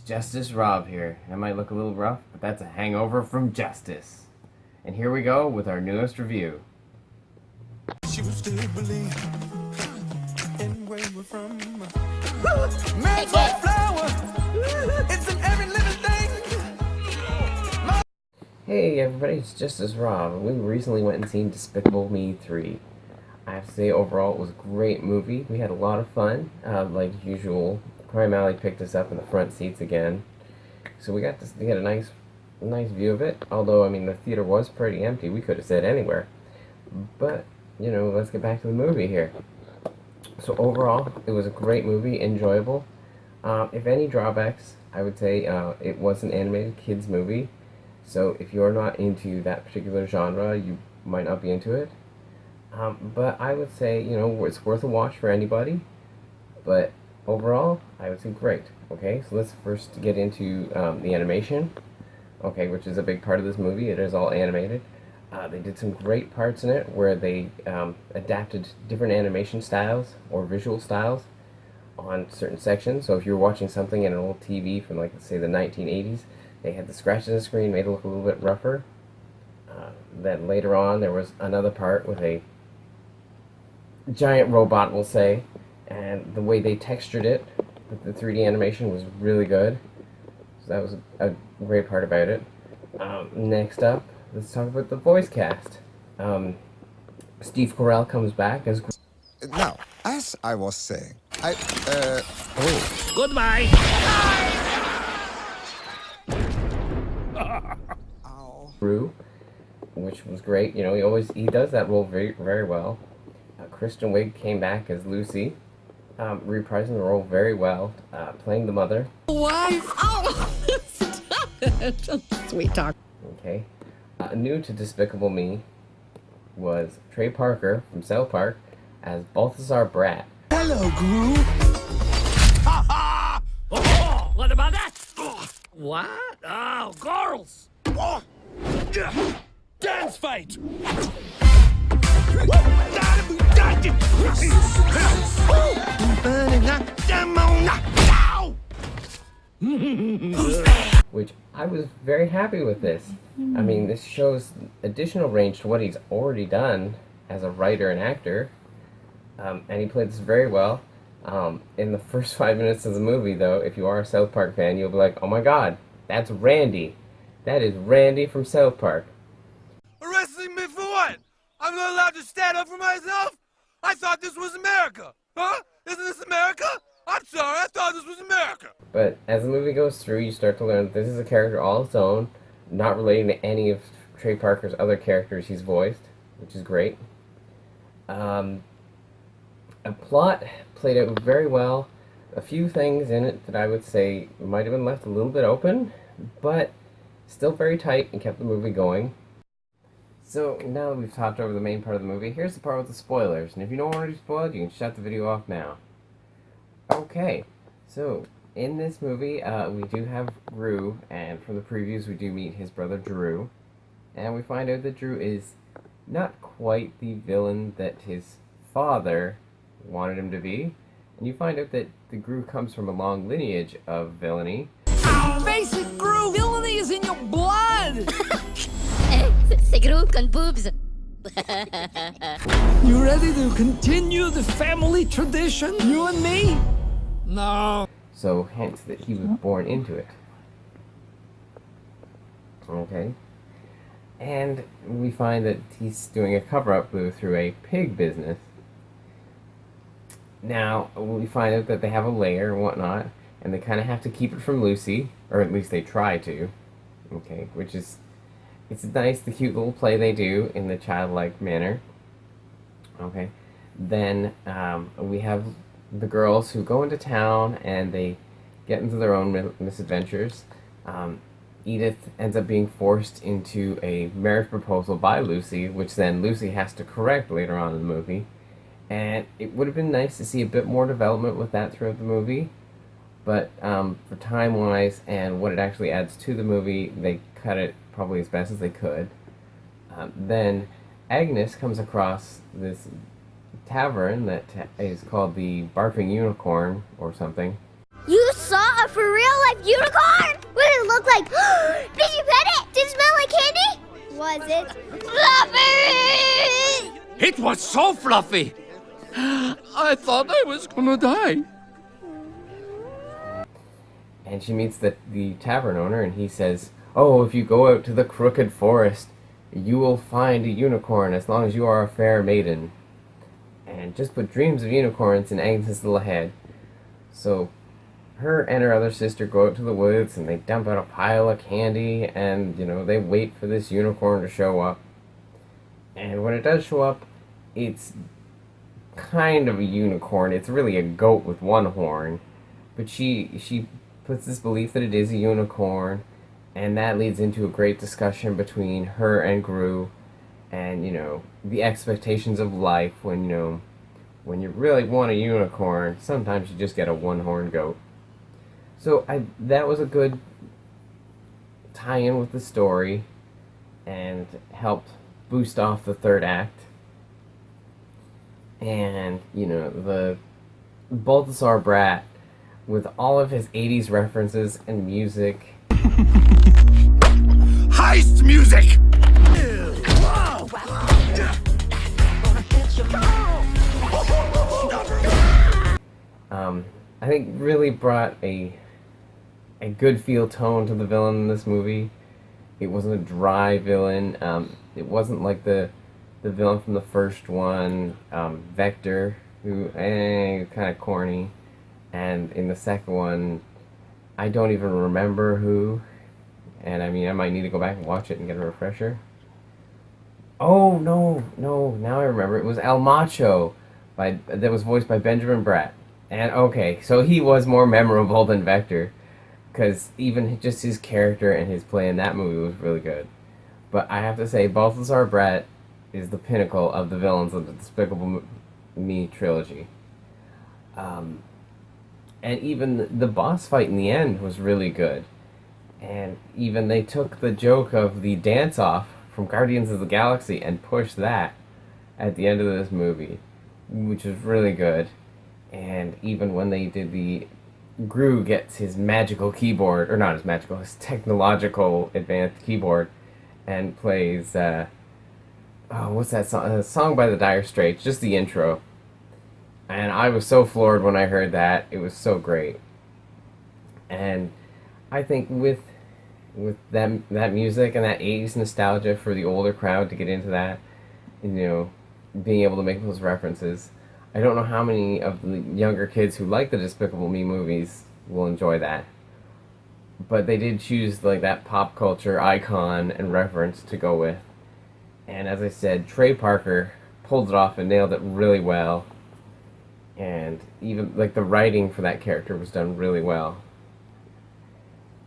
Justice Rob here. I might look a little rough, but that's a hangover from justice. And here we go with our newest review. She will still believe in where we're from. Man's like flower. It's in every living thing. Hey everybody, it's Justice Rob. We recently went and seen Despicable Me 3. I have to say, overall, it was a great movie. We had a lot of fun. Like usual, Prime Alley picked us up in the front seats again. So we got a nice view of it. Although, I mean, the theater was pretty empty. We could have sat anywhere. But, you know, let's get back to the movie here. So overall, it was a great movie, enjoyable. If any drawbacks, I would say it was an animated kids movie. So if you're not into that particular genre, you might not be into it. But I would say, you know, it's worth a watch for anybody. But overall, I would say great. Okay, so let's first get into the animation. Okay, which is a big part of this movie. It is all animated. They did some great parts in it where they adapted different animation styles or visual styles on certain sections. So if you're watching something in an old TV from, like, let's say the 1980s, they had the scratches on the screen, made it look a little bit rougher. Then later on, there was another part with a giant robot, we'll say, and the way they textured it with the 3D animation was really good. So that was a great part about it. Next up, let's talk about the voice cast. Steve Carell comes back as... Now, as I was saying, Goodbye. Gru, which was great. You know, he does that role very, very well. Kristen Wiig came back as Lucy, reprising the role very well, playing the mother. Wife. Oh, stop it. Sweet talk. Okay. New to Despicable Me was Trey Parker from South Park as Balthazar Brat. Hello, Gru. Oh, what about that? What? Oh, girls. Dance fight. Which I was very happy with this. I mean, this shows additional range to what he's already done as a writer and actor. And he played this very well. In the first 5 minutes of the movie, though, if you are a South Park fan, you'll be like, oh my god, that's Randy. That is Randy from South Park. Arresting me for what? I'm not allowed to stand up for myself? I thought this was America. Huh? Isn't this America? I'm sorry, I thought this was America. But as the movie goes through, you start to learn that this is a character all its own, not relating to any of Trey Parker's other characters he's voiced, which is great. A plot played out very well. A few things in it that I would say might have been left a little bit open, but still very tight and kept the movie going. So now that we've talked over the main part of the movie, here's the part with the spoilers. And if you don't want to be spoiled, you can shut the video off now. Okay, so in this movie, we do have Gru, and from the previews we do meet his brother Drew. And we find out that Drew is not quite the villain that his father wanted him to be. And you find out that the Gru comes from a long lineage of villainy. Face it, Gru. Villainy is in your blood. C'est Gru con boobs. You ready to continue the family tradition? You and me? No. So hence that he was born into it. Okay. And we find that he's doing a cover-up through a pig business. Now, we find out that they have a lair and whatnot, and they kind of have to keep it from Lucy, or at least they try to. Okay, which is, it's nice, the cute little play they do in the childlike manner. Okay. Then we have the girls who go into town and they get into their own misadventures. Edith ends up being forced into a marriage proposal by Lucy, which then Lucy has to correct later on in the movie. And it would have been nice to see a bit more development with that throughout the movie. But for time-wise and what it actually adds to the movie, they cut it probably as best as they could. Then Agnes comes across this tavern that is called the Barfing Unicorn or something. You saw a for real life unicorn? What did it look like? Did you pet it? Did it smell like candy? Was it fluffy? It was so fluffy. I thought I was gonna die. And she meets the tavern owner, and he says, "Oh, if you go out to the crooked forest, you will find a unicorn as long as you are a fair maiden. And just put dreams of unicorns in Agnes's little head." So her and her other sister go out to the woods, and they dump out a pile of candy, and, they wait for this unicorn to show up. And when it does show up, it's kind of a unicorn. It's really a goat with one horn. But she puts this belief that it is a unicorn, and that leads into a great discussion between her and Gru, and the expectations of life when when you really want a unicorn, sometimes you just get a one-horned goat. So that was a good tie-in with the story, and helped boost off the third act. And the Balthazar Brat, with all of his 80s references and music. Heist music! I think really brought a good feel tone to the villain in this movie. It wasn't a dry villain. It wasn't like the villain from the first one, Vector, who kind of corny. And in the second one, I don't even remember who. And I might need to go back and watch it and get a refresher. Oh, no, now I remember. It was El Macho, that was voiced by Benjamin Bratt. And okay, so he was more memorable than Vector, because even just his character and his play in that movie was really good. But I have to say, Balthazar Brat is the pinnacle of the villains of the Despicable Me trilogy. And even the boss fight in the end was really good. And even they took the joke of the dance-off from Guardians of the Galaxy and pushed that at the end of this movie, which was really good. And even when they did Gru gets his magical keyboard, or not his magical, his technological advanced keyboard, and plays, what's that song? A song by the Dire Straits, just the intro. And I was so floored when I heard that. It was so great. And I think with that music and that 80s nostalgia for the older crowd to get into that, being able to make those references, I don't know how many of the younger kids who like the Despicable Me movies will enjoy that. But they did choose like that pop culture icon and reference to go with. And as I said, Trey Parker pulled it off and nailed it really well. And even like the writing for that character was done really well.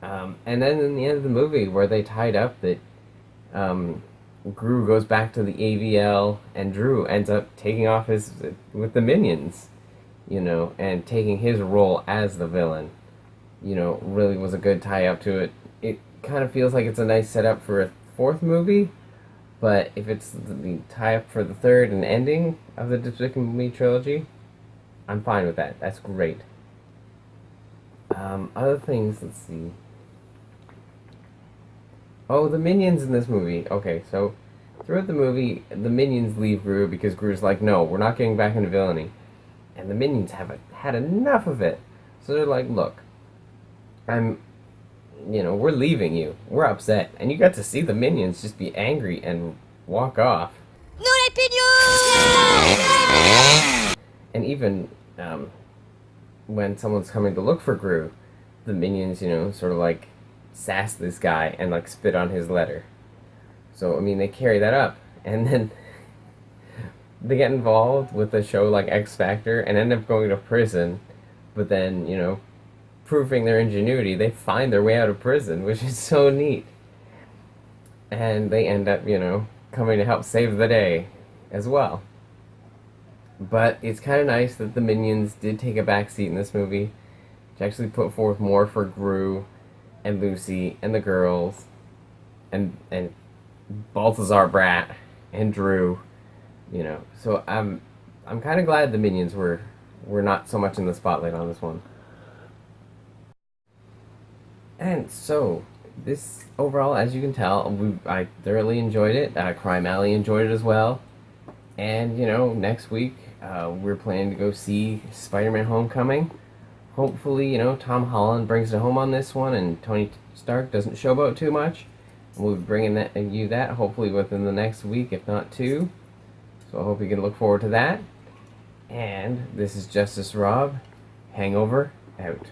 And then in the end of the movie, where they tied up that Gru goes back to the AVL, and Drew ends up taking off with the Minions, and taking his role as the villain, really was a good tie up to it. It kind of feels like it's a nice setup for a fourth movie, but if it's the tie up for the third and ending of the Despicable Me trilogy, I'm fine with that. That's great. Other things, let's see. Oh, the Minions in this movie. Okay, so throughout the movie, the Minions leave Gru because Gru's like, no, we're not getting back into villainy. And the Minions have had enough of it. So they're like, look, we're leaving you. We're upset. And you got to see the Minions just be angry and walk off. No opinion! And even when someone's coming to look for Gru, the Minions, sort of like sass this guy and like spit on his letter. So they carry that up, and then they get involved with a show like X Factor and end up going to prison, but then proving their ingenuity, they find their way out of prison, which is so neat. And they end up coming to help save the day as well. But it's kind of nice that the Minions did take a back seat in this movie to actually put forth more for Gru and Lucy and the girls and Balthazar Brat and Drew, So I'm kind of glad the Minions were not so much in the spotlight on this one. And so, this overall, as you can tell, I thoroughly enjoyed it. Crime Alley enjoyed it as well. And, next week, we're planning to go see Spider-Man Homecoming. Hopefully, Tom Holland brings it home on this one and Tony Stark doesn't showboat too much. And we'll be bringing you that hopefully within the next week, if not two. So I hope you can look forward to that. And this is Justice Rob. Hangover out.